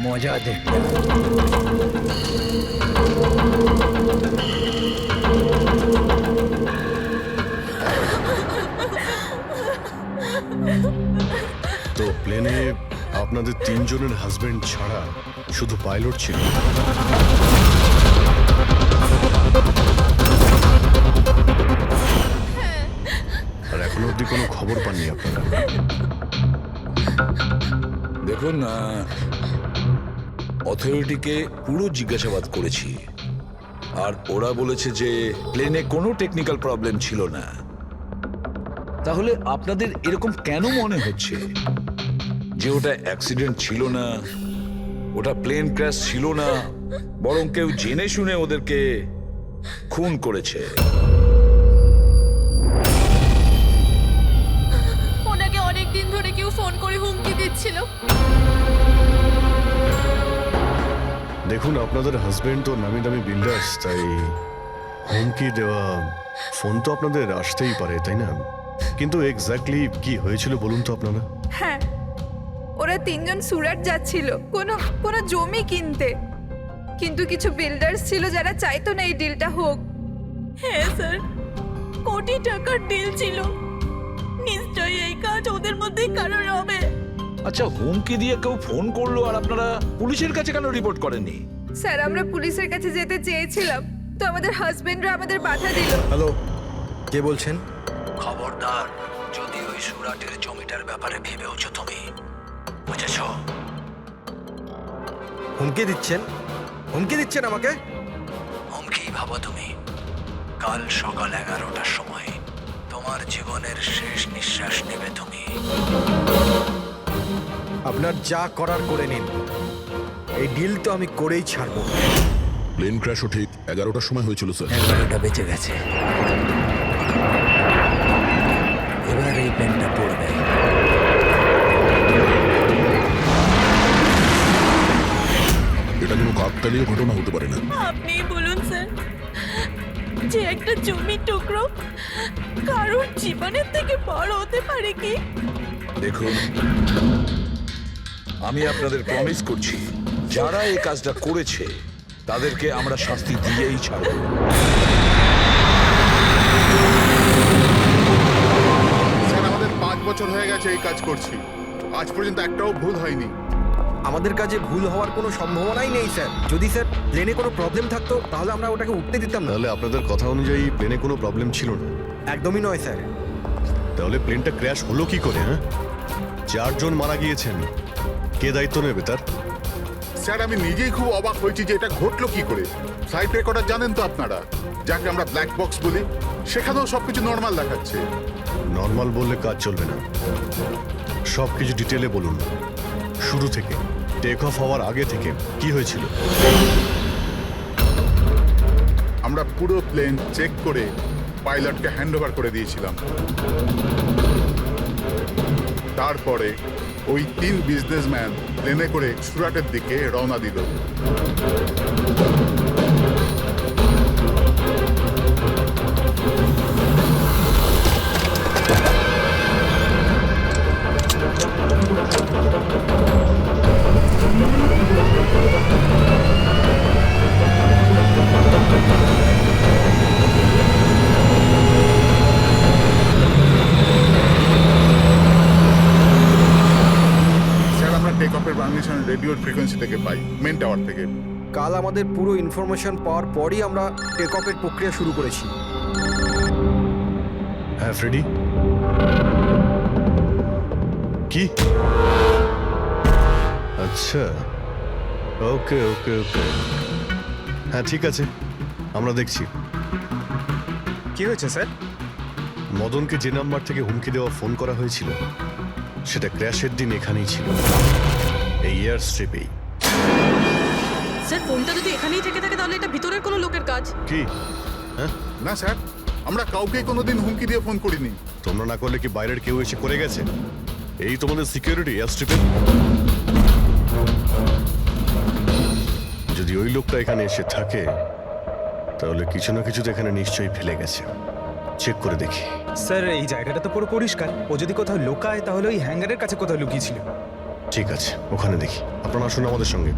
মজা দেখবে। তো প্লেনে আপনাদের তিনজনের হাজবেন্ড ছাড়া শুধু পাইলট ছিল? আর এখনো অব্দি কোনো খবর পাননি আপনারা? দেখুন, অথরিটিকে পুরো জিজ্ঞাসাবাদ করেছি, আর ওরা বলেছে যে প্লেনে কোনো টেকনিক্যাল প্রবলেম ছিল না। তাহলে আপনাদের এরকম কেন মনে হচ্ছে যে ওটা অ্যাক্সিডেন্ট ছিল না, ওটা প্লেন ক্র্যাশ ছিল না, বরং কেউ জেনে শুনে ওদেরকে খুন করেছে? ওনাকে অনেকদিন ধরে কেউ ফোন করে হুমকি দিচ্ছিল। দেখুন, আপনাদের হাজবেন্ড তো নামি দামি বিল্ডার্স, তাই হুমকি দেওয়া ফোন তো আপনাদের আসতেই পারে, তাই না? কিন্তু এক্স্যাক্টলি কি হয়েছিল বলুন তো আপনারা। হ্যাঁ, ওরা তিনজন সুরাট যাচ্ছিল কোনো কোনো জমি কিনতে, কিন্তু কিছু বিল্ডার্স ছিল যারা চাইতো না এই ডিলটা হোক। হ্যাঁ স্যার, কোটি টাকার ডিল ছিল। নিশ্চয়ই এই কাজ ওদের মধ্যেই কারোর হবে। আচ্ছা, হুমকি দিয়ে কেউ ফোন করলো আর আপনারা পুলিশের কাছে কেন রিপোর্ট করেননি? স্যার, আমরা পুলিশের কাছে যেতে চেয়েছিলাম, তো আমাদের হাজবেন্ডরা আমাদের বাধা দিল। হ্যালো, কে বলছেন? খবরদার, যদি ওই সুরাটের জমিটার ব্যাপারে ভেবেওছো তুমি, বুঝেছো? হুমকি দিচ্ছেন? হুমকি দিচ্ছেন আমাকে? হুমকি ভাবো তুমি? কাল সকাল 11টার সময় তোমার জীবনের শেষ নিঃশ্বাস নেবে তুমি। আপনার যা করার করে নিন, এই ডিল তো আমি করেই ছাড়বো। প্লেন ক্র্যাশও ঠিক 11টার সময় হয়েছিল স্যার। 11টা বেঁচে গেছে, এবার এই প্লেনটা পড়বে। এটা কোনো কাকতালীয় ঘটনা হতে পারে না। আপনি বলুন স্যার, যে একটা জমির টুকরো কারোর জীবনের থেকে বড় হতে পারে কি? দেখুন, আমি আপনাদের প্রমিস করছি, যারা এই কাজটা করেছে তাদেরকে আমরা শাস্তি দিয়েই ছাড়ব। স্যার, আমাদের 5 বছর হয়ে গেছে এই কাজ করছি, আজ পর্যন্ত একটাও ভুল হয়নি। আমাদের কাজে ভুল হওয়ার কোনো সম্ভাবনাই নেই স্যার। যদি স্যার প্লেনে কোনো প্রবলেম থাকতো তাহলে আমরা ওটাকে উঠতে দিতাম না। তাহলে আপনাদের কথা অনুযায়ী প্লেনে কোনো প্রবলেম ছিল না? একদমই নয় স্যার। তাহলে প্লেনটা ক্র্যাশ হলো কি করে? হ্যাঁ, 4 জন মারা গিয়েছেন, কে দায়িত্ব নেবে তার? স্যার, আমি নিজেই খুব অবাক হয়েছি যে এটা ঘটলো কি করে। ফ্লাইট রেকর্ডার জানেন তো আপনারা, যাকে আমরা ব্ল্যাক বক্স বলি, সেখানেও সবকিছু নর্মাল দেখাচ্ছে। নর্মাল বললে কাজ চলবে না, সব কিছু ডিটেলে বলুন, শুরু থেকে, টেক অফ হওয়ার আগে থেকে কি হয়েছিল? আমরা পুরো প্লেন চেক করে পাইলটকে হ্যান্ড ওভার করে দিয়েছিলাম। তারপরে ওই 3 বিজনেসম্যান প্লেনে করে সুরাটের দিকে রওনা দিল। টেক অফের পারমিশন রেডিওর ফ্রিকোয়েন্সি থেকে পাই, মেন টাওয়ার থেকে। কাল আমাদের পুরো ইনফরমেশন পাওয়ার পরই আমরা টেক অফের প্রক্রিয়া শুরু করেছি। হ্যাঁ ফ্রেডি, কি? আচ্ছা, ওকে ওকে ওকে, হ্যাঁ ঠিক আছে, আমরা দেখছি। কি হয়েছে স্যার? মদনকে যে নাম্বার থেকে হুমকি দেওয়া ফোন করা হয়েছিল, সেটা ক্র্যাশের দিন এখানেই ছিল, এই এয়ার স্ট্রিপেই। স্যার, ফোনটা যদি এখানেই থেকে থাকে তাহলে এটা ভিতরের কোনো লোকের কাজ। কি? হ্যাঁ, না স্যার, আমরা কাউকে কোনোদিন হুমকি দিয়ে ফোন করিনি। তোমরা না করলে কি বাইরের কেউ এসে করে গেছে? এই তোমাদের সিকিউরিটি এয়ার স্ট্রিপে। যদি ওই লোকটা এখানে এসে থাকে, তাহলে কিছু না কিছু তো এখানে নিশ্চয়ই ফেলে গেছে। চেক করে দেখি। স্যার, এই জায়গাটা তো পুরো পরিষ্কার। ও যদি কোথাও লুকায় তাহলে ওই হ্যাঙ্গারের কাছে কোথাও লুকিয়েছিল। ঠিক আছে, ওখানে দেখি। আপনারা আসুন আমাদের সঙ্গে।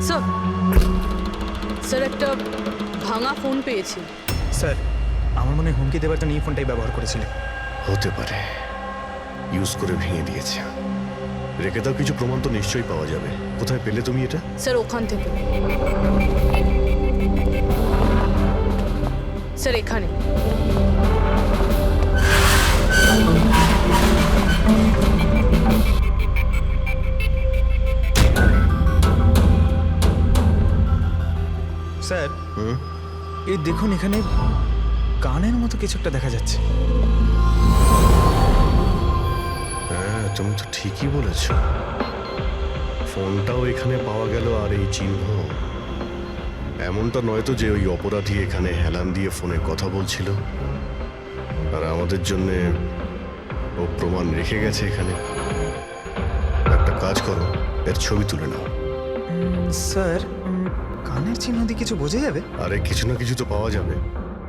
স্যার স্যার একটা ভাঙা ফোন পেয়েছি। স্যার আমার মনে হয় হুমকি দেওয়ার জন্য এই ফোনটাই ব্যবহার করেছিল। হতে পারে ইউজ করে ভেঙে দিয়েছে। রেখে দাও, কিছু প্রমাণ তো নিশ্চয়ই পাওয়া যাবে। কোথায় পেলে তুমি এটা? স্যার ওখান থেকে। স্যার এখানে। স্যার এই দেখুন, এখানে কানের মতো কিছু একটা দেখা যাচ্ছে। হ্যাঁ, তুমি তো ঠিকই বলেছ। ফোনটাও এখানে পাওয়া গেল, আর এই চিহ্ন। এমনটা নয় তো যে ওই অপরাধী এখানে হেলান দিয়ে ফোনে কথা বলছিল আর আমাদের জন্যে ও প্রমাণ রেখে গেছে এখানে। একটা কাজ করো, এর ছবি তুলে নাও। স্যার কানের চিহ্ন দিয়ে কিছু বোঝা যাবে? আরে কিছু না কিছু তো পাওয়া যাবে।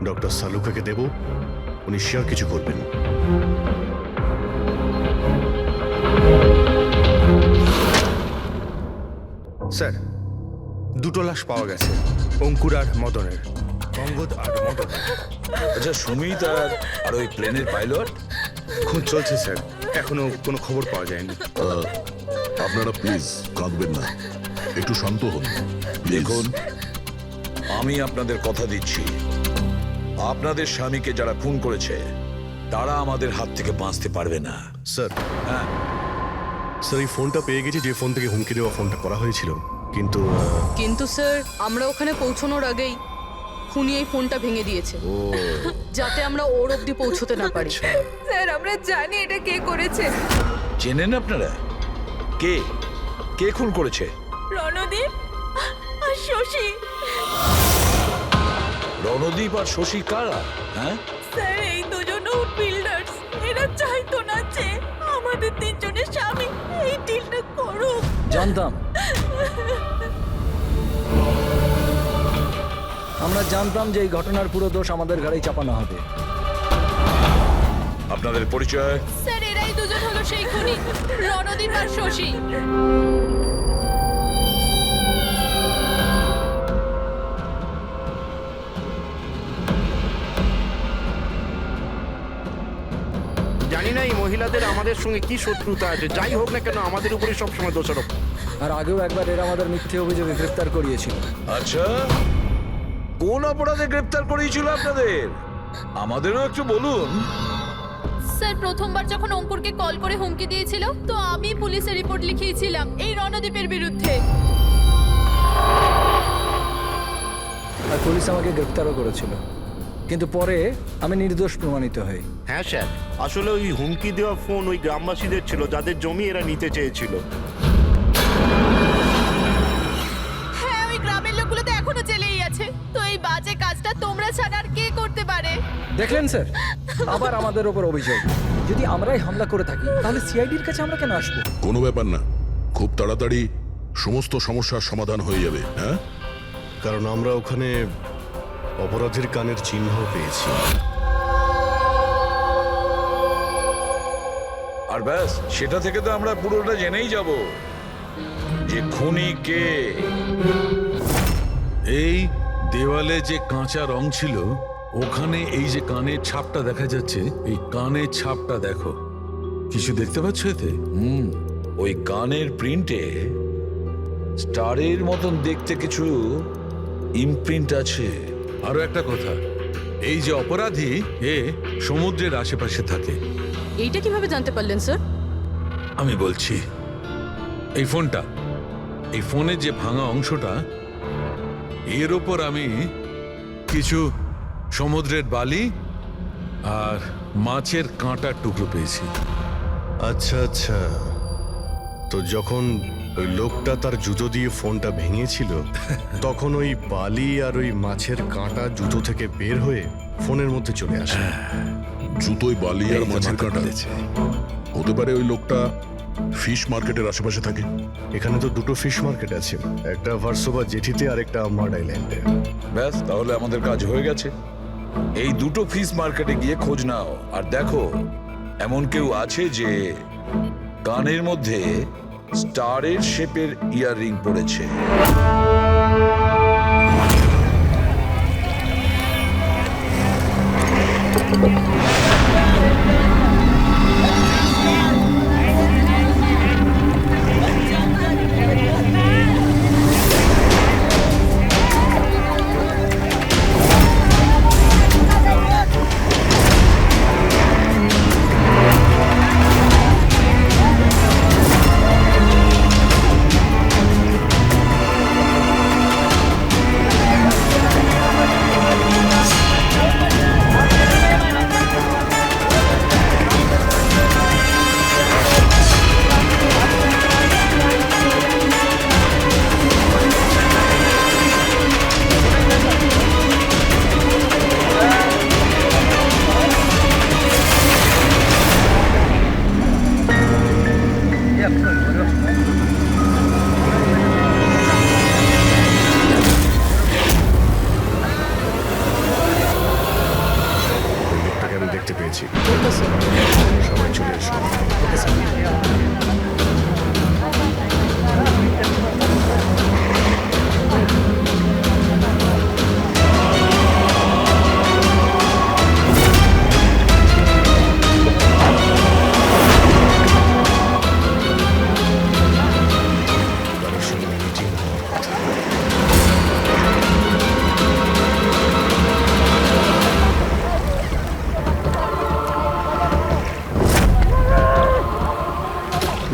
ডক্টর সালুকাকে দেব, উনি শিওর কিছু করবেন। স্যার দুটো লাশ পাওয়া গেছে, অঙ্কুর আর মদনের। অঙ্গদ আর মদন। আচ্ছা, সুমিত আর ওই প্লেনের পাইলট? খুঁজ চলছে স্যার, এখনো কোনো খবর পাওয়া যায়নি। আপনারা প্লিজ কাঁদবেন না, একটু শান্ত হন। দেখুন, আমি আপনাদের কথা দিচ্ছি, আপনাদের স্বামীকে যারা খুন করেছে তারা আমাদের হাত থেকে বাঁচতে পারবে না। স্যার, হ্যাঁ, স্যার এই ফোনটা পেয়ে গেছি, যে ফোন থেকে হুমকি দেওয়া ফোনটা করা হয়েছিল। কিন্তু স্যার আমরা ওখানে পৌঁছানোর আগেই খুনি এই ফোনটা ভেঙে দিয়েছে, যাতে আমরা ওর অবধি পৌঁছতে না পারি। স্যার আমরা জানি এটা কে করেছে। চেনেন আপনারা কে কে খুন করেছে? রণদীপ আর শশী। রণদীপ আর শশী কারা? হ্যাঁ, স্যার এই দুজন বিল্ডার্স। এরা চাইতো না যে আমাদের তিনজনের স্বামী এই ডিলটা করুক। জানতাম, আমরা জানতাম যে এই ঘটনার পুরো দোষ আমাদের ঘাড়েই চাপানো হবে। আপনাদের পরিচয়? স্যার এরাই দুজন হলো সেই খুনি, রণদীপ আর শশী। জানি না এই মহিলাদের আমাদের সঙ্গে কি শত্রুতা আছে। যাই হোক না কেন, আমাদের উপরে সবসময় দোষারোপ। আর আগেও একবার এরা আমাদের মিথ্যে অভিযোগে গ্রেফতার করিয়েছিল। আচ্ছা, কোন অপরাধে গ্রেফতার করিয়েছিল আপনাদের? আমাদেরও একটু বলুন। স্যার প্রথমবার যখন অঙ্কুরকে কল করে হুমকি দিয়েছিল, তো আমি পুলিশে রিপোর্ট লিখিয়েছিলাম এই রণদীপের বিরুদ্ধে। আর পুলিশ আমাকে গ্রেফতারও করেছিল, কিন্তু পরে আমি নির্দোষ প্রমাণিত হই। হ্যাঁ স্যার, আসলে ওই হুমকি দেওয়া ফোন ওই গ্রামবাসীদের ছিল, যাদের জমি এরা নিতে চেয়েছিল। হ্যাঁ, ওই গ্রামের লোকগুলো তো এখনো জেলেই আছে। তো এই বাজে কাজটা তোমরা ছাড়া আর কে করতে পারে? দেখলেন স্যার, আবার আমাদের ওপর অভিযোগ। যদি আমরাই হামলা করে থাকি তাহলে সিআইডির কাছে আমরা কেন আসবো? কোনো ব্যাপার না, খুব তাড়াতাড়ি সমস্ত সমস্যার সমাধান হয়ে যাবে। হ্যাঁ, কারণ আমরা ওখানে অপরাধের কানের চিহ্ন পেয়েছি। আর ব্যাস, সেটা থেকে তো আমরা পুরোটা জেনেই যাব যে খুনি কে। এই দেওয়ালে যে কাঁচা রং ছিল, ওখানে এই যে কানের ছাপটা দেখা যাচ্ছে, এই কানের ছাপটা দেখো। কিছু দেখতে পাচ্ছ এতে? ওই কানের প্রিন্টে স্টারের মতন দেখতে কিছু ইমপ্রিন্ট আছে। আরো একটা কথা, এই যে অপরাধী, এ সমুদ্রের আশেপাশে থাকে। এইটা কিভাবে জানতে পারলেন স্যার? আমি বলছি, এই ফোনটা, এই ফোনের যে ভাঙা অংশটা, এর ওপর আমি কিছু সমুদ্রের বালি আর মাছের কাঁটার টুকরো পেয়েছি। আচ্ছা আচ্ছা, তো যখন ওই লোকটা তার জুতো দিয়ে ফোনটা ভেঙেছিল তখন ওই বালি আর ওই মাছের কাঁটা জুতো থেকে বের হয়ে ফোনের মধ্যে চলে আসে। জুতোয় বালি আর এই তো মাছের মাথা কাঁটা খুলেছে। হতে পারে ওই লোকটা ফিশ মার্কেটের আশেপাশে থাকে। এখানে তো দুটো ফিশ মার্কেট আছে, একটা ভার্সোভা জেটিতে আর একটা মার্ড আইল্যান্ডে। ব্যাস, তাহলে আমাদের কাজ হয়ে গেছে। এই দুটো ফিশ মার্কেটে গিয়ে খোঁজ নাও আর দেখো এমন কেউ আছে যে কানের মধ্যে স্টারের শেপের ইয়াররিং পড়েছে। ওই লোকটাকে আমি দেখতে পেয়েছি। সবাই চলে এসো। কারোর সঙ্গে মিটিং হওয়ার কথা।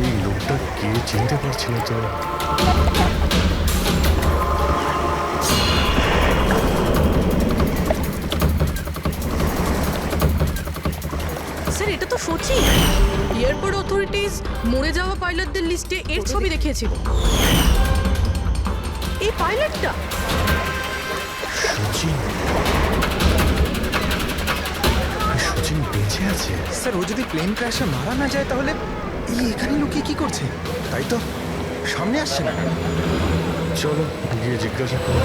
এই লোকটা কে চিনতে পারছি না তো। স্যার, এটা তো সচিন। এয়ারপোর্ট অথরিটিজ মরে যাওয়া পাইলটদের লিস্টে এর ছবি দেখিয়েছিল। এই পাইলটটা সচিন, সচিন বেঁচে আছে? স্যার, ও যদি প্লেন ক্র্যাশে মারা না যায় তাহলে এই এখানে লুকিয়ে কি করছে? তাই তো, সামনে আসছে না। চলো গিয়ে জিজ্ঞাসা করো।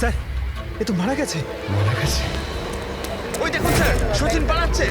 স্যার, এ তো মারা গেছে। মারা গেছে? ওই দেখুন স্যার, সচিন পালাচ্ছে।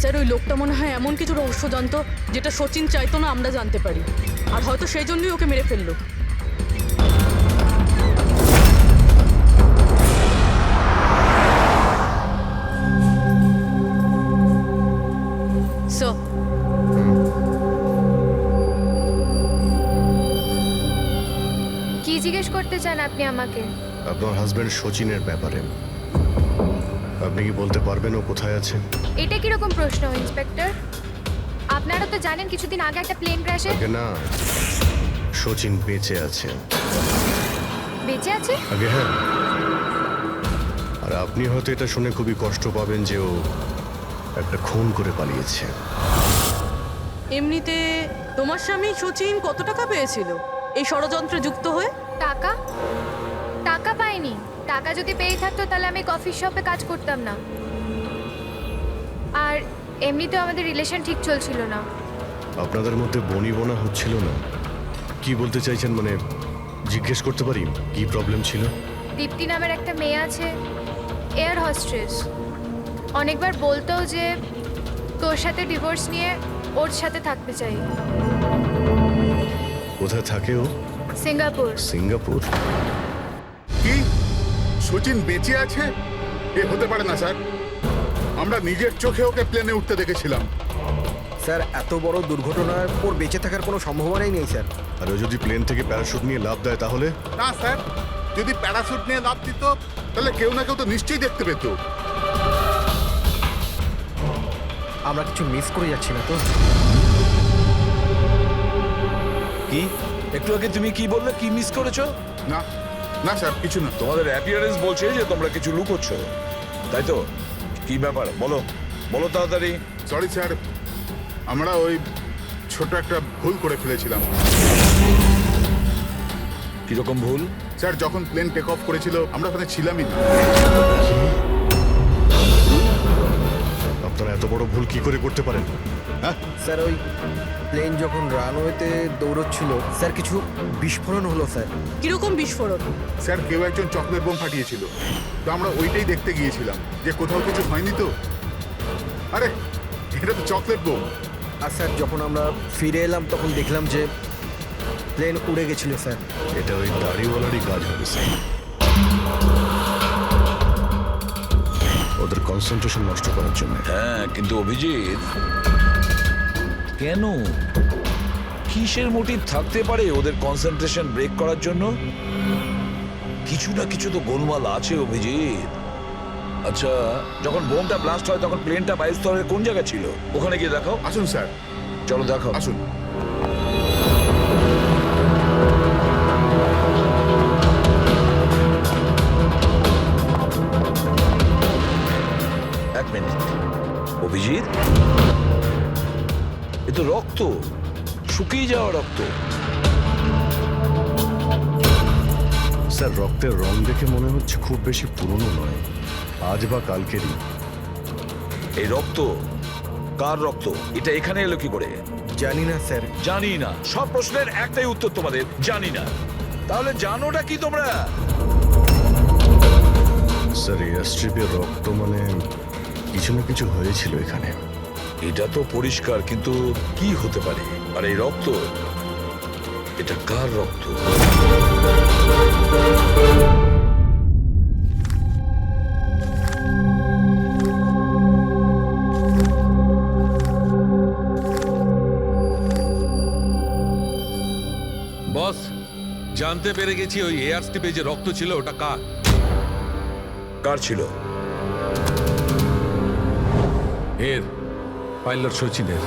স্যার, ওই লোকটা মনে হয় এমন কিছু রহস্য জানতো যেটা সচিন চাইতো না আমরা জানতে পারি, আর হয়তো সেই জন্যই ওকে মেরে ফেললো। স্যার, জিজ্ঞেস করতে চান আপনি আমাকে? আপনার হাজবেন্ড শচীনের ব্যাপারে। আপনি কি বলতে পারবেন ও কোথায় আছে? এটা কিরকম প্রশ্ন ইন্সপেক্টর? আপনারা তো জানেন কিছুদিন আগে একটা প্লেন ক্র্যাশে। আগে না, শচীন বেঁচে আছে। বেঁচে আছে? আগে হ্যাঁ। আর আপনি হয়তো এটা শুনে খুবই কষ্ট পাবেন যে ও একটা খুন করে পালিয়েছে। এমনিতে তোমার স্বামী শচীন কত টাকা পেয়েছিল এই ষড়যন্ত্রে যুক্ত হয়ে? টাকা? টাকা পাইনি। টাকা যদি পেয়ে থাকতো তাহলে আমি কফি শপে কাজ করতাম না। আর এমনিতেও আমাদের রিলেশন ঠিক চলছিল না। আপনাদের মধ্যে বনিবনা হচ্ছিল না? কি বলতে চাইছেন, মানে জিজ্ঞেস করতে পারি কি প্রবলেম ছিল? দীপ্তি নামের একটা মেয়ে আছে, এয়ার হোস্টেস। অনেকবার বলতো যে তোর সাথে ডিভোর্স নিয়ে ওর সাথে থাকতে চাই। কোথায় থাকে ও? সিঙ্গাপুর। সিঙ্গাপুর? কি শচীন বেঁচে আছে? এ হতে পারে না স্যার। আমরা নিজের চোখে ওকে প্লেনে উঠতে দেখেছিলাম। স্যার এত বড় দুর্ঘটনার ওর বেঁচে থাকার কোনো সম্ভাবনাই নেই স্যার। আর ও যদি প্লেন থেকে প্যারাশুট নিয়ে লাফ দেয় তাহলে? না স্যার, যদি প্যারাশুট নিয়ে লাফ দিত তাহলে কেউ না কেউ তো নিশ্চয়ই দেখতে পেত। আমরা কিছু মিস করে যাচ্ছি না তো? কি একটু আগে তুমি কি বললে? কি মিস করেছো? না না স্যার, কিছু না। তোমাদের অ্যাপিয়ারেন্স বলছে যে তোমরা কিছু লুকোচ্ছ, তাই তো? কি ব্যাপার বলো, বলো তাড়াতাড়ি। সরি স্যার, আমরা ওই ছোট একটা ভুল করে ফেলেছিলাম। কিরকম ভুল? স্যার যখন প্লেন টেক অফ করেছিল আমরা ওখানে ছিলামই না। আপনারা এত বড় ভুল কি করে করতে পারেন? হ্যাঁ স্যার ওই প্লেন যখন রানওয়েতে দৌড়চ্ছিল স্যার কিছু বিস্ফোরণ হলো স্যার। কিরকম বিস্ফোরণ? স্যার কেউ একজন চকলেট বোম ফাটিয়েছিল, তো আমরা ওইটাই দেখতে গিয়েছিলাম যে কোথাও কিছু হয়নি তো। আরে এটা তো চকলেট বোম। আর স্যার যখন আমরা ফিরে এলাম তখন দেখলাম যে প্লেন উড়ে গেছিল স্যার। এটা ওই দাড়িওয়ালারই কাজ হবে স্যার। ওদের কনসেন্ট্রেশন নষ্ট করার জন্য। হ্যাঁ, কিন্তু অভিজিৎ কেন? কিসের মোটিভ থাকতে পারে ওদের কনসেন্ট্রেশন ব্রেক করার জন্য? কিছু না কিছু তো গোলমাল আছে অভিজিৎ। আচ্ছা, যখন বোমটা ব্লাস্ট হয় তখন প্লেনটা বায়ুস্তরের কোন জায়গা ছিল? ওখানে গিয়ে দেখো। আসুন স্যার। চলো দেখো। আসুন। এক মিনিট অভিজিৎ, এ তো রক্ত, শুকিয়ে যাওয়া রক্ত। স্যার রক্তের রং দেখে মনে হচ্ছে খুব বেশি পুরনো নয়, আজ বা কালকেরই। এই রক্ত কার রক্ত? এটা এখানে এলো কি করে? জানি না স্যার। জানি না? সব প্রশ্নের একটাই উত্তর তোমাদের, জানি না। তাহলে জানোটা কি তোমরা? স্যার এয়ার স্ট্রিপের রক্ত মানে কিছু না কিছু হয়েছিল এখানে। এটা তো পরিষ্কার, কিন্তু কি হতে পারে? আর এই রক্ত, এটা কার রক্ত? বস, জানতে পেরে গেছি ওই এয়ার স্ট্রিপে যে রক্ত ছিল ওটা কার? কার ছিল? এর পাইলট শচীনের।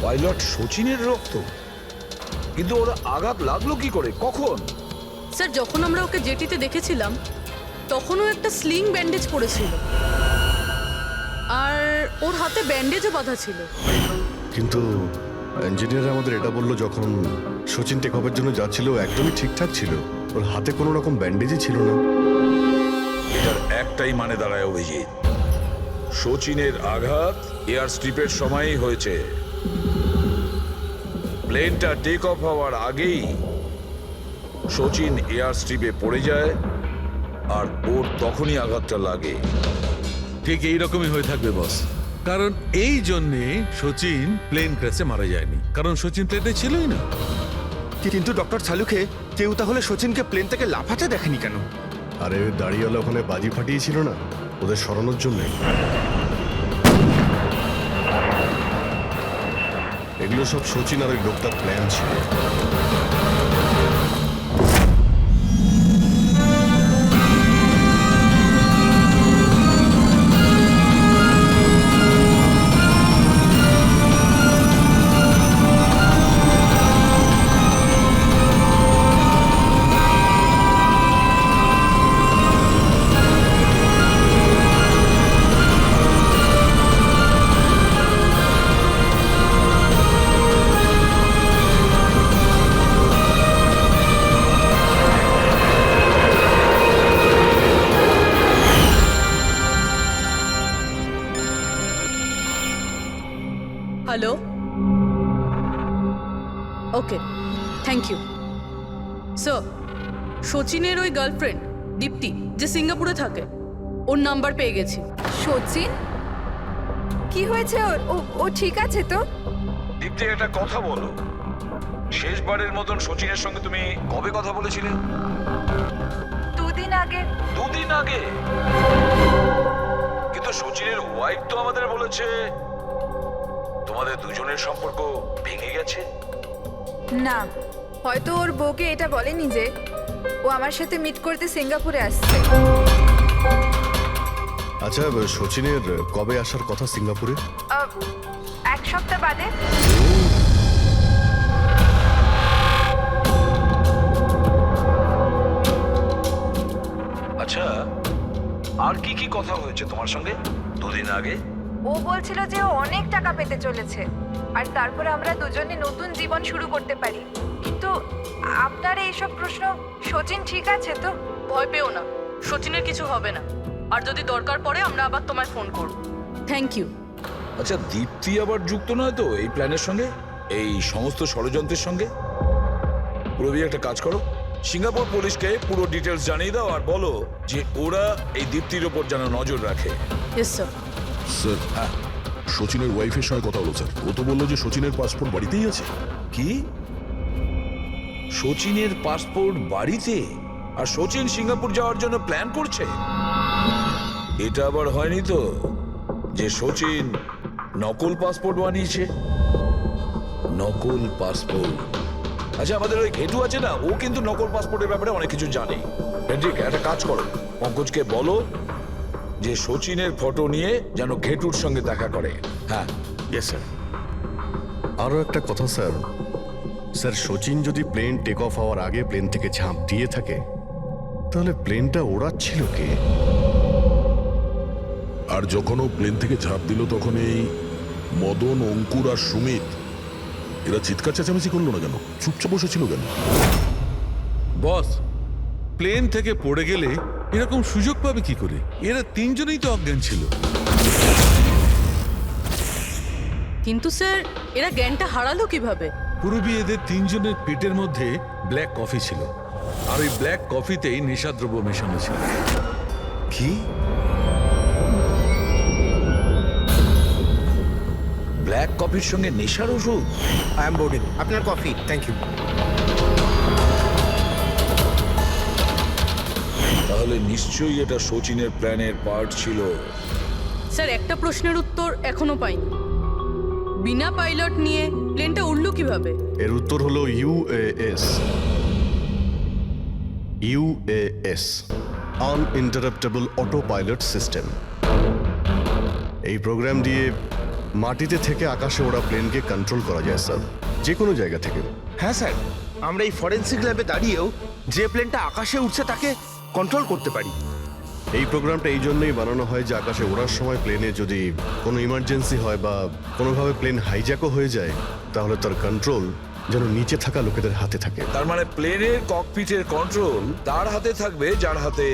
পাইলট শচীনের রক্ত? কিন্তু ওরা আঘাত লাগলো কি করে, কখন? স্যার যখন আমরা ওকে জেটিতে দেখেছিলাম তখনও একটা স্লিং ব্যান্ডেজ পড়েছিল, আর ওর হাতে ব্যান্ডেজও বাঁধা ছিল। কিন্তু ইঞ্জিনিয়ার আমাদের এটা বললো যখন শচীন টেক অফের জন্য যাচ্ছিল একদমই ঠিকঠাক ছিল, ওর হাতে কোনো রকম ব্যান্ডেজই ছিল না। এটার একটাই মানে দাঁড়ায় অভিজিৎ, শচীনের আঘাত এয়ার স্ট্রিপের সময়ই হয়েছে। প্লেনটা টেক অফ হওয়ার আগেই শচীন এয়ার স্ট্রিপে পড়ে যায়, আর ওর তখনই আঘাতটা লাগে। ঠিক এইরকমই হয়ে থাকবে বস, কারণ এই জন্যে শচীন প্লেন ক্র্যাশে মারা যায়নি, কারণ শচীন প্লেনে ছিলই না। কিন্তু ডক্টর সালুকে কেউ তাহলে শচীনকে প্লেন থেকে লাফাতে দেখেনি কেন? আরে দাঁড়িয়েওয়ালা ওখানে বাজি ফাটিয়েছিল না ওদের সরানোর জন্য। এগুলো সব সচিন আর ওই লোকটার প্ল্যান ছিল। Hello, okay, thank you sir. সচিনের ওই গার্লফ্রেন্ড দীপ্তি, যে সিঙ্গাপুরে থাকে, ওর নাম্বার পেয়ে গেছি। সচিন কি হয়েছে ওর? ও ঠিক আছে তো? দীপ্তি, একটা কথা বলো, শেষবারের মতন সচিনের সঙ্গে তুমি কবে কথা বলেছিলে? 2 দিন আগে। 2 দিন আগে? কিন্তু সচিনের ওয়াইফ তো আমাদের বলেছে তোমাদের দুজনের সম্পর্ক ভেঙে গেছে। না, হয়তো ওর বউকে এটা বলেনি যে ও আমার সাথে মিট করতে সিঙ্গাপুরে আসছে। আচ্ছা, সচিনের কবে আসার কথা সিঙ্গাপুরে? 1 সপ্তাহ বাদে। আচ্ছা, আর কি কি কথা হয়েছে তোমার সঙ্গে 2 দিন আগে? ও বলছিল যে ও অনেক টাকা পেতে চলেছে আর তারপরে আমরা দুজনে নতুন জীবন শুরু করতে পারি। কিন্তু আপনার এইসব প্রশ্ন, সচিন ঠিক আছে তো? ভয় পেও না, সচিনের কিছু হবে না। আর যদি দরকার পড়ে আমরা আবার তোমায় ফোন করব। Thank you. আচ্ছা, দীপ্তি আবার যুক্ত নয় তো এই প্ল্যানের সঙ্গে, এই সমস্ত ষড়যন্ত্রের সঙ্গে? পুরবি, একটা কাজ করো, সিঙ্গাপুর পুলিশকে পুরো ডিটেলস জানিয়ে দাও আর বলো যে ওরা এই দীপ্তির ওপর যেন নজর রাখে। Yes sir. স্যার, হ্যাঁ, সচিনের ওয়াইফের সঙ্গে কথা হলো স্যার। ও তো বললো যে সচিনের পাসপোর্ট বাড়িতেই আছে। কি? সচিনের পাসপোর্ট বাড়িতে? আর সচিন সিঙ্গাপুর যাওয়ার জন্য প্ল্যান করছে? এটা আবার হয়নি তো যে সচিন নকল পাসপোর্ট বানিয়েছে? নকল পাসপোর্ট? আচ্ছা, আমাদের ওই ঘেটু আছে না, ও কিন্তু নকল পাসপোর্টের ব্যাপারে অনেক কিছু জানে। ঠিক, একটা কাজ করো, পঙ্কজকে বলো যে সচিনের ফটো নিয়ে যেন ঘেটুর সঙ্গে দেখা করে। হ্যাঁ। Yes sir. আরও একটা কথা স্যার, সচিন যদি প্লেন টেক অফ হওয়ার আগে প্লেন থেকে ঝাঁপ দিয়ে থাকে, তাহলে প্লেনটা ওড়াচ্ছিল কে? আর যখন ও প্লেন থেকে ঝাঁপ দিল তখন এই মদন, অঙ্কুর আর সুমিত এরা চিৎকার চেঁচামেচি করলো না কেন? চুপচাপ বসেছিল কেন? বস, প্লেন থেকে পড়ে গেলে এরকম সুযোগ পাবে কি করে? এরা 3 জনেই তো অজ্ঞান ছিল। কিন্তু স্যার, এরা জ্ঞানটা হারালো কিভাবে? পুরবী, এদের 3 জনের পেটের মধ্যে ব্ল্যাক কফি ছিল, আর ওই ব্ল্যাক কফিতেই নেশাদ্রব্য মেশানো ছিল। কি? ব্ল্যাক কফির সঙ্গে নেশার ওষুধ? I am boarding. আপনার কফি, থ্যাংক ইউ। তাহলে নিশ্চয়ই এটা সচিনের প্ল্যানের পার্ট ছিল। স্যার, একটা প্রশ্নের উত্তর এখনো পাইনি। বিনা পাইলট নিয়ে প্লেনটা উড়লো কিভাবে? এর উত্তর হলো UAS। UAS, আনইন্টারাপ্টেবল auto pilot system. এই প্রোগ্রাম দিয়ে মাটিতে থেকে আকাশে ওড়া প্লেনকে কন্ট্রোল করা যায় স্যার, যে কোনো জায়গা থেকে। হ্যাঁ স্যার, আমরা এই ফরেন্সিক ল্যাবে দাঁড়িয়েও যে প্লেনটা আকাশে উঠছে তাকে কন্ট্রোল করতে পারি। এই প্রোগ্রামটা এই জন্যই বানানো হয় যে আকাশে ওড়ার সময় প্লেনে যদি কোনো ইমার্জেন্সি হয় বা কোনোভাবে প্লেন হাইজ্যাকও হয়ে যায়, তাহলে তার কন্ট্রোল যেন নিচে থাকা লোকেদের হাতে থাকে। তার মানে প্লেনের ককপিটের কন্ট্রোল তার হাতে থাকবে যার হাতে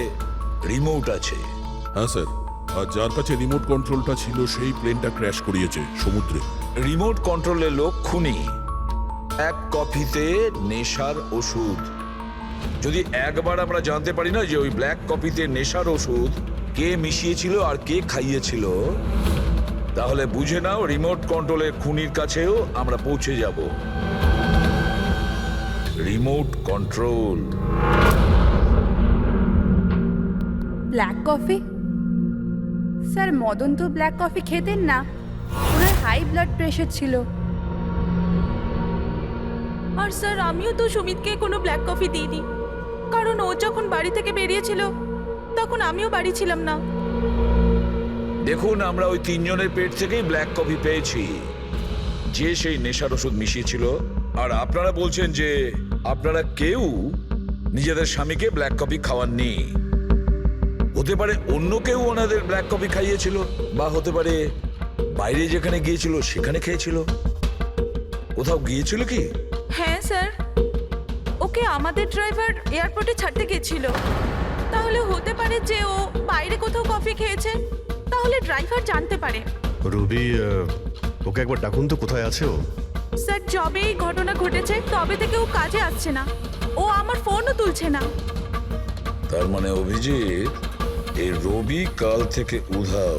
রিমোট আছে। হ্যাঁ স্যার, আর যার কাছে রিমোট কন্ট্রোলটা ছিল সেই প্লেনটা ক্র্যাশ করিয়েছে সমুদ্রে। রিমোট কন্ট্রোলের লোক খুনি, 1 কফিতে নেশার ওষুধ। যদি একবার আমরা জানতে পারি না যে ওই ব্ল্যাক কফিতে নেশার ওষুধ কে মিশিয়েছিল আর কে খাইয়েছিল, তাহলে বুঝে নাও রিমোট কন্ট্রোলের খুনির কাছেও আমরা পৌঁছে যাব। Remote control. Black coffee? Sir, Madan তো ব্ল্যাক কফি খেতেন না, ওনার হাই ব্লাড প্রেশার ছিল। আর স্যার আমিও তো সুমিতকে কোনো ব্ল্যাক কফি দিইনি, কারণ ও যখন বাড়ি থেকে বেরিয়েছিল তখন আমিও বাড়ি ছিলাম না। দেখুন, আমরা ওই তিনজনের পেট থেকেই ব্ল্যাক কফি পেয়েছি, যে সেই নেশার ওষুধ মিশিয়েছিল। আর আপনারা বলছেন যে আপনারা কেউ নিজেদের স্বামীকে ব্ল্যাক কফি খাওয়াননি। হতে পারে অন্য কেউ ওনাদের ব্ল্যাক কফি খাইয়েছিল, বা হতে পারে বাইরে যেখানে গিয়েছিল সেখানে খেয়েছিল। কোথাও গিয়েছিল কি? হ্যাঁ স্যার, ওকে আমাদের ড্রাইভার এয়ারপোর্টে ছাড়তে গেছিল। তাহলে হতে পারে যে ও বাইরে কোথাও কফি খেয়েছে, তাহলে ড্রাইভার জানতে পারে। রবি, ওকে একবার ডাকুন তো, কোথায় আছে ও? স্যার যবে এই ঘটনা ঘটেছে তবে থেকে ও কাজে আসছে না, ও আমার ফোনও তুলছে না। তার মানে অভিজিৎ, এই রবি কাল থেকে উধাও।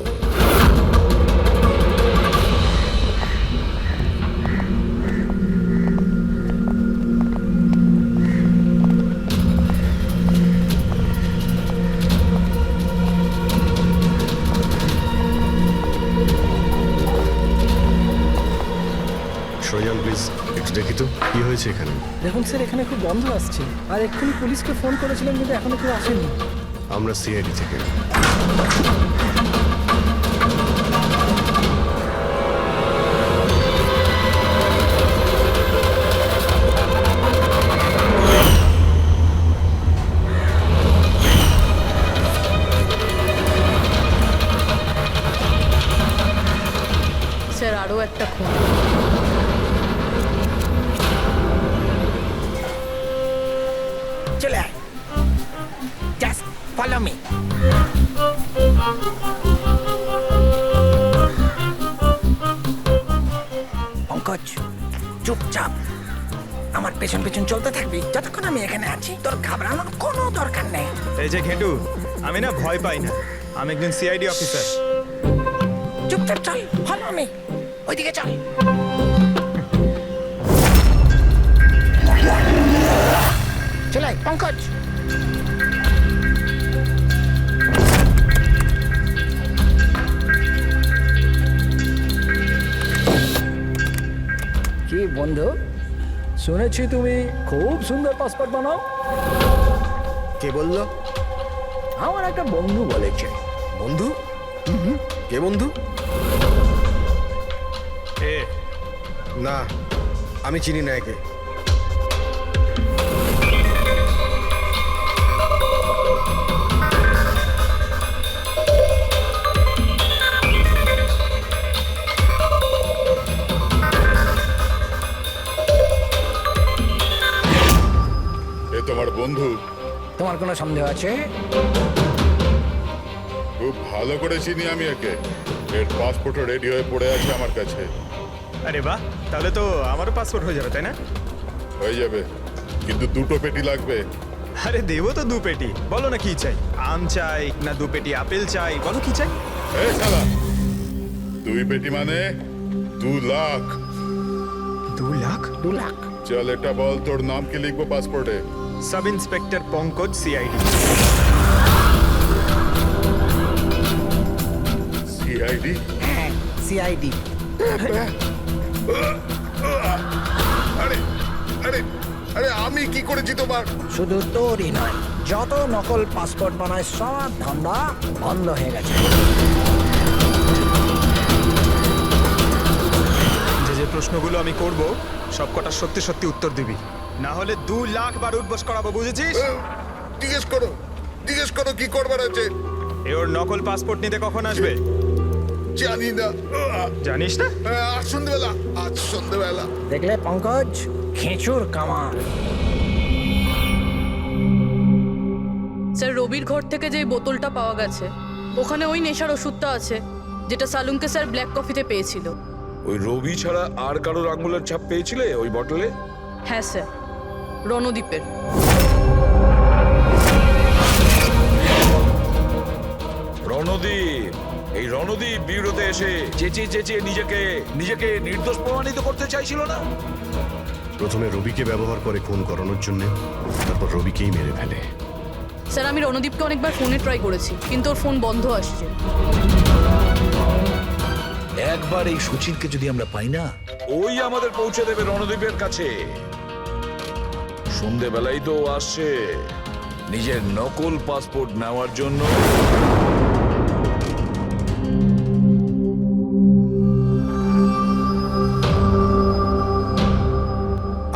সৈয়ান প্লিজ একটু দেখি তো কি হয়েছে এখানে। দেখুন স্যার, এখানে খুব গন্ধ আসছে, আর এক্ষুনি পুলিশকে ফোন করেছিলাম কিন্তু এখনো কেউ আসেনি। আমরা সিআইডি থেকে। স্যার আরও একটা খুন। চলে আয়, জাস্ট ফলো মি। পঙ্কজ, চুপচাপ আমার পেছন পেছন চলতে থাকবি যতক্ষণ আমি এখানে আছি। তোর ঘাবড়ানোর কোনো দরকার নেই। এই যে ঘেটু, আমি না ভয় পাই না, আমি একজন সিআইডি অফিসার। চুপচাপ চল, ফলো মি, ওইদিকে চল। চলে আয়, পঙ্কজ। কি বন্ধু, শুনেছি তুমি খুব সুন্দর পাসপোর্ট বানাও। কে বললো? আমার একটা বন্ধু বলেছে। বন্ধু? কে বন্ধু? এ না, আমি চিনি না একে। এ তোমার বন্ধু? তোমার কোনো সন্দেহ আছে? খুব ভালো করে চিনি আমি একে। এর পাসপোর্টও রেডি হয়ে পড়ে আছে আমার কাছে। আরে বাহ, তাহলে তো আমারও পাসপোর্ট হয়ে যাবে, তাই না? হয়ে যাবে, কিন্তু দুটো পেটি লাগবে। আরে দেবো তো 2 পেটি। বলো না কি চাই, আম চাই না 2 পেটি আপেল চাই, বলো কি চাই। এই শালা, 2 পেটি মানে 2 লাখ। 2 লাখ? 2 লাখ? চল এটা বল, তোর নাম কি লিখবো পাসপোর্টে? Sub inspector Pankaj, CID. CID? হ্যাঁ, সিআইডি। আরে আরে আরে, আমি কি করেছি তোমার? শুধু তোরই নয়, যত নকল পাসপোর্ট বানায় সব ধান্দা বন্ধ হয়ে গেছে। যে যে প্রশ্নগুলো আমি করব সব কটা সত্যি সত্যি উত্তর দিবি, না হলে 2 লাখ বার উঠবস করাবো, বুঝেছিস? জিজ্ঞেস করো কি করবার আছে। এ ওর নকল পাসপোর্ট নিতে কখন আসবে? জানি না। জানিস না? আজ সন্ধ্যেবেলা। দেখলে পঙ্কজ, খেঁচুর কামাল। স্যার রবির ঘর থেকে যে বোতলটা পাওয়া গেছে, ওখানে ওই নেশার ওষুধটা আছে যেটা সালুনকে স্যার ব্ল্যাক কফিতে পেয়েছিল। ওই রবি ছাড়া আর কারোর আঙুলের ছাপ পেয়েছিলে ওই বটলে? হ্যাঁ স্যার, রণদ্বীপের। রণদ্বীপ, এই রণদ্বীপ বিউরোতে এসে চেঁচিয়ে নিজেকে নির্দোষ প্রমাণিত করতে চাইছিল না? প্রথমে রবিকে ব্যবহার করে খুন করানোর জন্য, তারপর রবিকেই মেরে ফেলে। স্যার আমি রণদ্বীপকে অনেকবার ফোনে ট্রাই করেছি, কিন্তু ওর ফোন বন্ধ আসছে। একবার এই সুচিরকে যদি আমরা পাই না, ওই আমাদের পৌঁছে দেবে রণদ্বীপের কাছে। সন্ধেবেলায় তো ও আসছে নিজের নকল পাসপোর্ট নেওয়ার জন্য।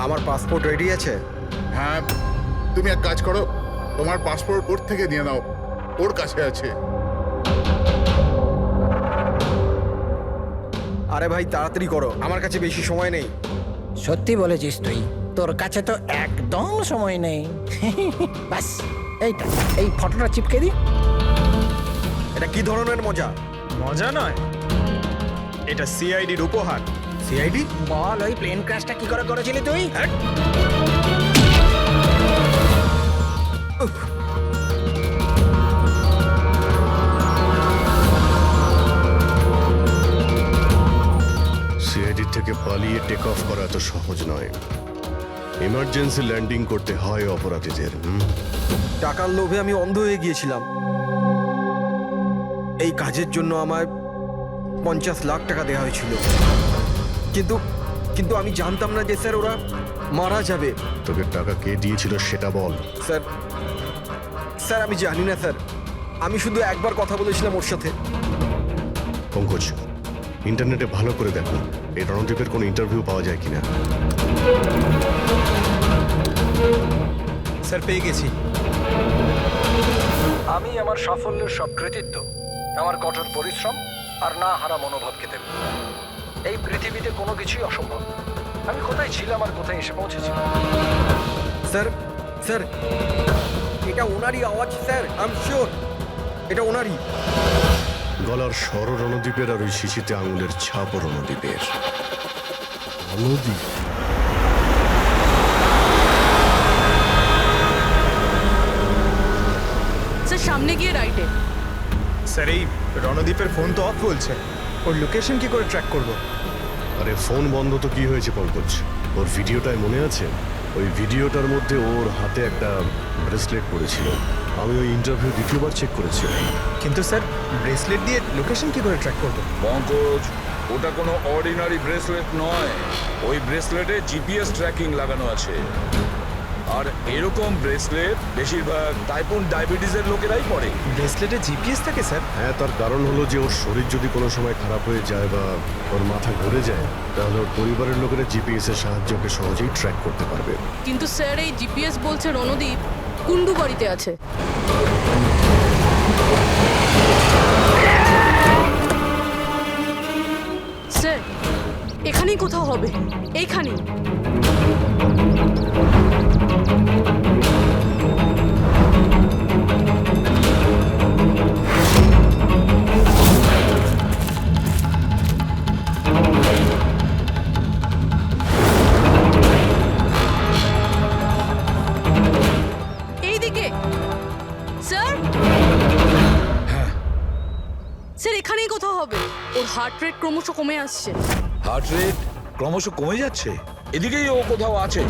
আমার পাসপোর্ট রেডি আছে? হ্যাঁ, তুমি এক কাজ করো, তোমার পাসপোর্ট ওর থেকে নিয়ে নাও, ওর কাছে আছে। আরে ভাই তাড়াতাড়ি করো, আমার কাছে বেশি সময় নেই। সত্যি বলেছিস তুই, তোর কাছে তো একদম সময় নেই। বাস এইটা, এই ফটোটা চিপকে দি। এটা কি ধরনের মজা? মজা নয়, এটা সিআইডির উপহার। সিআইডি? বল, ওই প্লেন ক্র্যাশটা কি করে করেছিলি তুই? সিআইডি থেকে পালিয়ে টেক অফ করা এত সহজ নয়। ইমার্জেন্সি ল্যান্ডিং করতে হয় অপরাধীদের। টাকার লোভে আমি অন্ধ হয়ে গিয়েছিলাম। এই কাজের জন্য আমায় 50 লাখ টাকা দেওয়া হয়েছিল, কিন্তু কিন্তু আমি জানতাম না যে স্যার ওরা মারা যাবে। তোকে টাকা কে দিয়েছিল সেটা বল। স্যার স্যার আমি জানি না স্যার, আমি শুধু একবার কথা বলেছিলাম ওর সাথে। পঙ্কজ, ইন্টারনেটে ভালো করে দেখো এই রণদীপের কোনো ইন্টারভিউ পাওয়া যায় কিনা। স্যার পেয়ে গেছি। আমি আমার সাফল্যের সব কৃতিত্ব আমার কঠোর পরিশ্রম আর না হারা মনোভাবকে দেব। এই পৃথিবীতে কোনো কিছুই অসম্ভব। আমি কোথায় ছিলাম আর কোথায় এসে পৌঁছেছিলাম। স্যার স্যার এটা ওনারই আওয়াজ স্যার, আই এম শিওর এটা ওনারই। গলার স্বর রণদীপের আর ওই শিশিতে আঙুলের ছাপও রণদীপের। রণদীপ? স্যার সামনে গিয়ে রাইটে। স্যার এই রণদীপের ফোন তো অফ বলছে, ওর লোকেশন কি করে ট্র্যাক করব? আরে ফোন বন্ধ তো কি হয়েছে পঙ্কজ, ওর ভিডিওটায় মনে আছে? ওই ভিডিওটার মধ্যে ওর হাতে একটা ব্রেসলেট পড়েছিল। আমি ওই ইন্টারভিউ দ্বিতীয়বার চেক করেছি। কিন্তু স্যার ব্রেসলেট দিয়ে লোকেশন কি করে ট্র্যাক করব? পঙ্কজ, ওটা কোনো অর্ডিনারি ব্রেসলেট নয়। ওই ব্রেসলেটে জিপিএস ট্র্যাকিং লাগানো আছে। আর এরকম ব্রেসলেট বেশিরভাগ টাইপ 1 ডায়াবেটিসের লোকেরাই পরে। ব্রেসলেটে জিপিএস থাকে স্যার? হ্যাঁ, তার কারণ হলো যে ওর শরীর যদি কোনো সময় খারাপ হয়ে যায় বা ওর মাথা ঘুরে যায়, তাহলে ওর পরিবারের লোকেরা জিপিএস এর সাহায্যকে সহজেই ট্র্যাক করতে পারবে। কিন্তু স্যার এই জিপিএস বলছে রণদীপ কুন্ডু বাড়িতে আছে। স্যার এখানেই কোথাও হবে, এইখানেই। এইদিকে স্যার। স্যার এখানেই কোথাও হবে। ওর হার্ট রেট ক্রমশ কমে আসছে। হার্ট রেট ক্রমশ কমে যাচ্ছে? এদিকেই ও কোথাও আছে।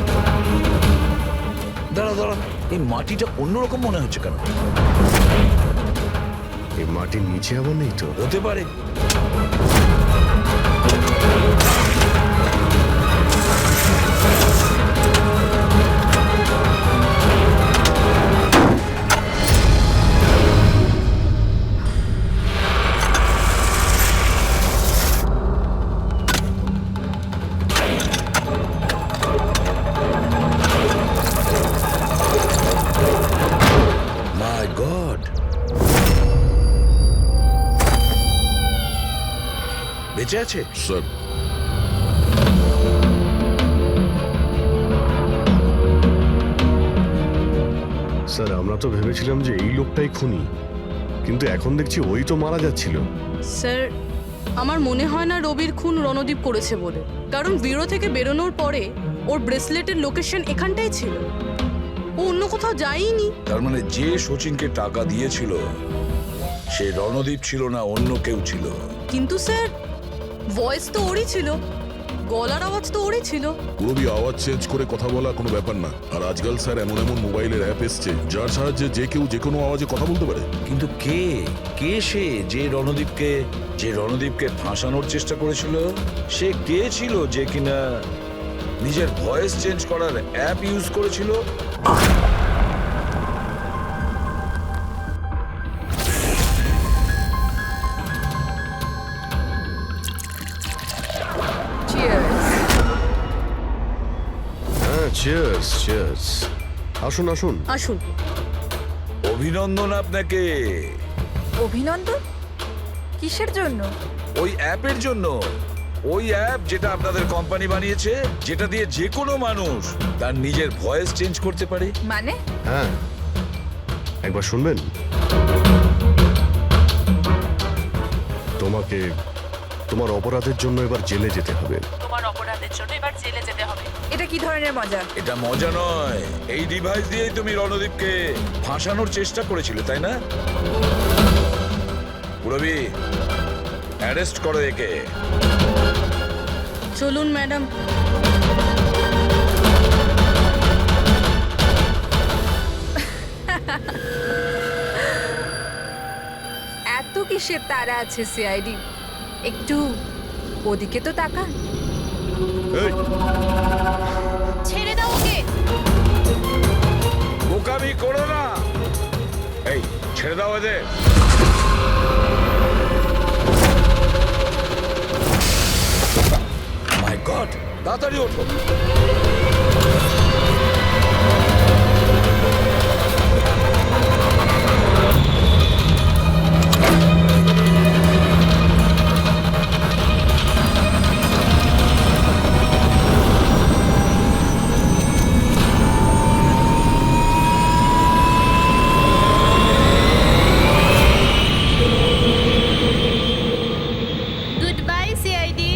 দাঁড়া দাঁড়া, এই মাটিটা অন্যরকম মনে হচ্ছে কেন? এই মাটির নিচে আবার নেই তো? হতে পারে। মাই গড, বেঁচে আছে? স্যার স্যার আমরা তো ভেবেছিলাম যে এই লোকটাই খুনি, কিন্তু এখন দেখছি ওই তো মারা যাচ্ছিল। স্যার আমার মনে হয় না রবির খুন রণদীপ করেছে বলে, কারণ ব্যুরো থেকে বেরোনোর পরে ওর ব্রেসলেটের লোকেশন এখানটাই ছিল, ও অন্য কোথাও যায়নি। তার মানে যে সচিনকে টাকা দিয়েছিল সে রণদীপ ছিল না, অন্য কেউ ছিল। কিন্তু স্যার ভয়েস তো ওরই ছিল, গলার আওয়াজ তো ওরই ছিল। পুরোবি আওয়াজ চেঞ্জ করে কথা বলা কোনো ব্যাপার না। আর আজকাল স্যার এমন এমন মোবাইলের অ্যাপ এসছে যার সাহায্যে যে কেউ যে কোনো আওয়াজে কথা বলতে পারে। কিন্তু কে কে সে যে রণদীপকে ফাঁসানোর চেষ্টা করেছিল? সে কে ছিল যে কিনা নিজের ভয়েস চেঞ্জ করার অ্যাপ ইউজ করেছিল। হ্যাঁ, চিয়ার্স চিয়ার্স। আসুন আসুন। আসুন। অভিনন্দন আপনাকে। অভিনন্দন? কিসের জন্য? ওই অ্যাপের জন্য। ওই অ্যাপ যেটা আপনাদের কোম্পানি বানিয়েছে, যেটা দিয়ে যে কোনো মানুষ তার নিজের ভয়েস চেঞ্জ করতে পারে। মানে? হ্যাঁ, একবার শুনবেন? তোমাকে তোমার অপরাধের জন্য এবার জেলে যেতে হবে। তোমার অপরাধের জন্য এবার জেলে যেতে হবে। এটা কি ধরনের মজা? এটা মজা নয়। এই ডিভাইস দিয়েই তুমি রণদীপকে ফাঁসানোর চেষ্টা করেছিলে, তাই না? পুরবি, অ্যারেস্ট করো একে। চলুন ম্যাডাম। এত কিসের তারা আছে সিআইডি? একটু ওদিকে তো তাকান। এই, ছেড়ে দাও ওকে। বোকামি করো না। এই, ছেড়ে দাও এদের। মাই গড, তাড়াতাড়ি ওঠো। Good bye CID.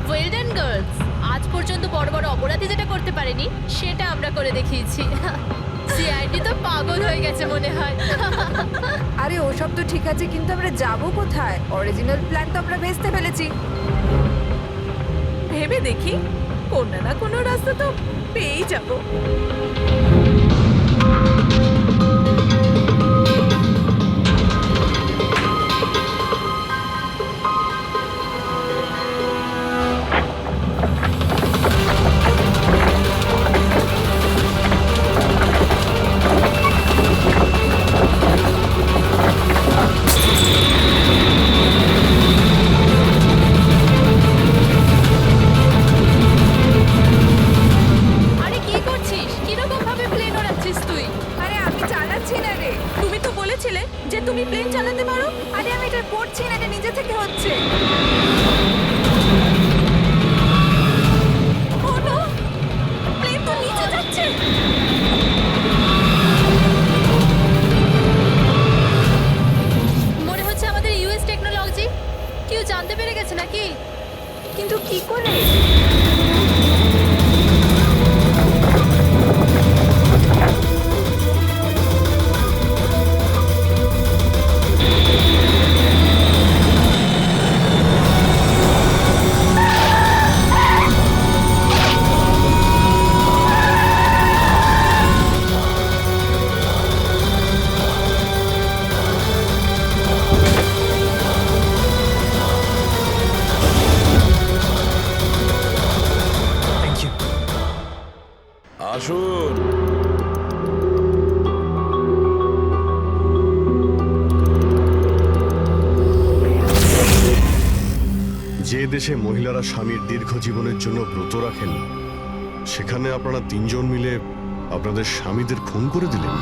Well done girls. আজ পর্যন্ত বড় বড় অপরাধী যেটা করতে পারেনি সেটা আমরা করে দেখিয়েছি। সিআইডি তো পাগল হয়ে গেছে মনে হয়। আরে ওসব তো ঠিক আছে, কিন্তু আমরা যাব কোথায়? অরিজিনাল প্ল্যান তো আমরা ভেস্তে ফেলেছি। ভেবে দেখি, কোনো না কোনো রাস্তা তো পেয়েই যাব। আরে কি করছিস? কিরকম ভাবে প্লেন ওড়াচ্ছিস তুই? আরে আমি চালাচ্ছি না রে। তুমি তো বলেছিলে যে তুমি প্লেন চালাতে পারো। আরে আমি এটা করছি না, এটা নিজে থেকে হচ্ছে। ও নো, প্লেন তো নিচে যাচ্ছে। মনে হচ্ছে আমাদের ইউএস টেকনোলজি কেউ জানতে পেরে গেছে নাকি? কিন্তু কি করে? আসুন। যে দেশে মহিলারা স্বামীর দীর্ঘ জীবনের জন্য ব্রত রাখেন, সেখানে আপনারা তিনজন মিলে আপনাদের স্বামীদের খুন করে দিলেন।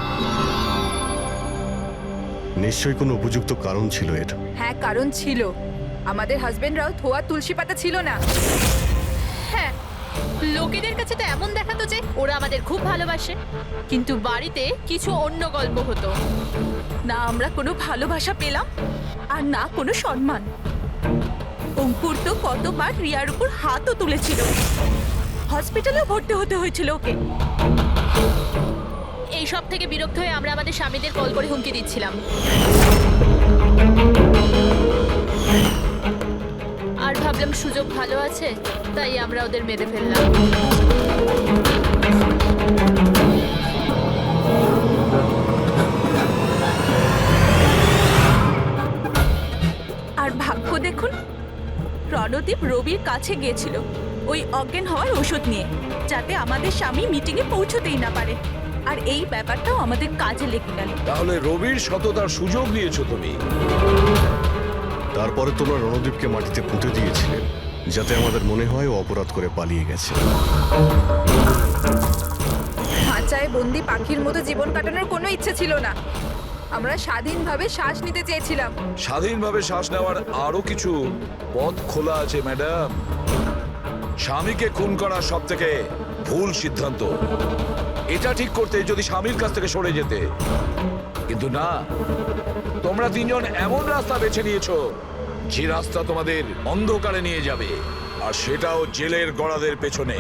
নিশ্চয়ই কোনো উপযুক্ত কারণ ছিল এর। হ্যাঁ, কারণ ছিল। আমাদের হাজবেন্ডরাও ধোয়া তুলসী পাতা ছিল না। হ্যাঁ, লোকেদের কাছে তো এমন দেখাতো যে ওরা আমাদের খুব ভালোবাসে, কিন্তু বাড়িতে কিছু অন্য গল্প হতো। না আমরা কোনো ভালোবাসা পেলাম, আর না কোনো সম্মান। অঙ্কুর তো কতবার রিয়ার উপর হাতও তুলেছিল। হসপিটালেও ভর্তি হতে হয়েছিল ওকে। এই সব থেকে বিরক্ত হয়ে আমরা আমাদের স্বামীদের কল করে হুমকি দিচ্ছিলাম। আর ভাবলাম সুযোগ ভালো আছে, তাই আমরা ওদের মেরে ফেললাম। রণদীপ রবির কাছে গিয়েছিল ওই অজ্ঞান হওয়ার ওষুধ নিয়ে, যাতে আমাদের স্বামী মিটিংয়ে পৌঁছতেই না পারে। আর এই ব্যাপারটাও আমাদের কাজে লেগে গেল। তাহলে রবির সততার সুযোগ নিয়েছো তুমি। তারপরে তোমরা রণদীপকে মাটিতে পুঁতে দিয়েছিলে, যাতে আমাদের মনে হয় ও অপরাধ করে পালিয়ে গেছে। খাঁচায় বন্দি পাখির মতো জীবন কাটানোর কোনো ইচ্ছে ছিল না। আমরা স্বাধীনভাবে শ্বাস নিতে চেয়েছিলাম। স্বাধীনভাবে শ্বাস নেওয়ার আরো কিছু পথ খোলা আছে ম্যাডাম। স্বামীকে খুন করা সব থেকে ভুল সিদ্ধান্ত। এটা ঠিক করতে যদি স্বামীর কাছ থেকে সরে যেতে, কিন্তু না, তোমরা তিনজন এমন রাস্তা বেছে নিয়েছো যে রাস্তা তোমাদের অন্ধকারে নিয়ে যাবে, আর সেটাও জেলের গড়াদের পেছনে।